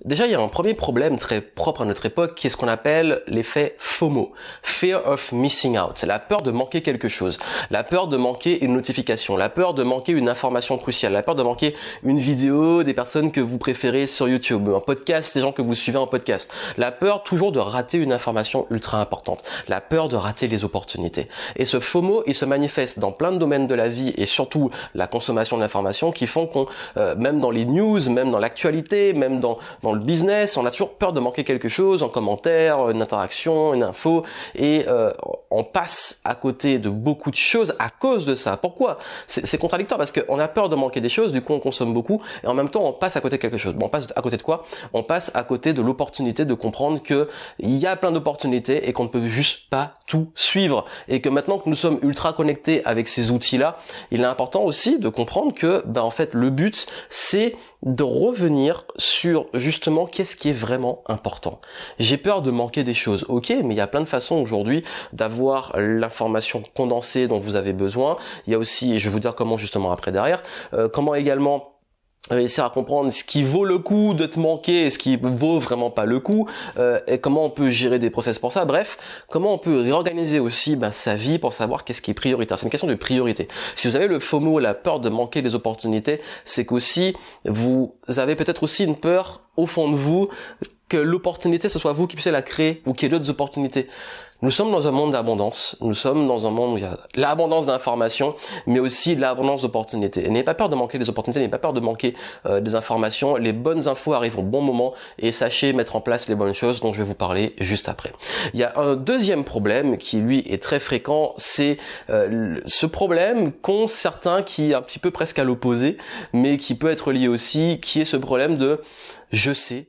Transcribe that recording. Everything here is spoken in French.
Déjà, il y a un premier problème très propre à notre époque qui est ce qu'on appelle l'effet FOMO, Fear of Missing Out. C'est la peur de manquer quelque chose, la peur de manquer une notification, la peur de manquer une information cruciale, la peur de manquer une vidéo des personnes que vous préférez sur YouTube, un podcast, des gens que vous suivez en podcast, la peur toujours de rater une information ultra importante, la peur de rater les opportunités. Et ce FOMO, il se manifeste dans plein de domaines de la vie et surtout la consommation de l'information qui font qu'on, même dans les news, même dans l'actualité, même dans le business, on a toujours peur de manquer quelque chose, un commentaire, une interaction, une info, et on passe à côté de beaucoup de choses à cause de ça. Pourquoi? C'est contradictoire parce qu'on a peur de manquer des choses, du coup on consomme beaucoup, et en même temps on passe à côté de quelque chose. Bon, on passe à côté de quoi? On passe à côté de l'opportunité de comprendre que il y a plein d'opportunités et qu'on ne peut juste pas tout suivre, et que maintenant que nous sommes ultra connectés avec ces outils-là, il est important aussi de comprendre que, en fait, le but c'est de revenir sur justement qu'est-ce qui est vraiment important. J'ai peur de manquer des choses, ok, mais il y a plein de façons aujourd'hui d'avoir l'information condensée dont vous avez besoin. Il y a aussi, et je vais vous dire comment justement après derrière, comment également essayer à comprendre ce qui vaut le coup de te manquer et ce qui vaut vraiment pas le coup, et comment on peut gérer des process pour ça. Bref, comment on peut réorganiser aussi sa vie pour savoir qu'est-ce qui est prioritaire. C'est une question de priorité. Si vous avez le FOMO, la peur de manquer les opportunités, c'est qu'aussi vous avez peut-être aussi une peur au fond de vous que l'opportunité ce soit vous qui puissiez la créer ou qu'il y ait d'autres opportunités. Nous sommes dans un monde d'abondance, nous sommes dans un monde où il y a l'abondance d'informations, mais aussi l'abondance d'opportunités. N'ayez pas peur de manquer des opportunités, n'ayez pas peur de manquer des informations. Les bonnes infos arrivent au bon moment et sachez mettre en place les bonnes choses dont je vais vous parler juste après. Il y a un deuxième problème qui lui est très fréquent, c'est ce problème qu'ont certains qui est un petit peu presque à l'opposé, mais qui peut être lié aussi, qui est ce problème de « je sais ».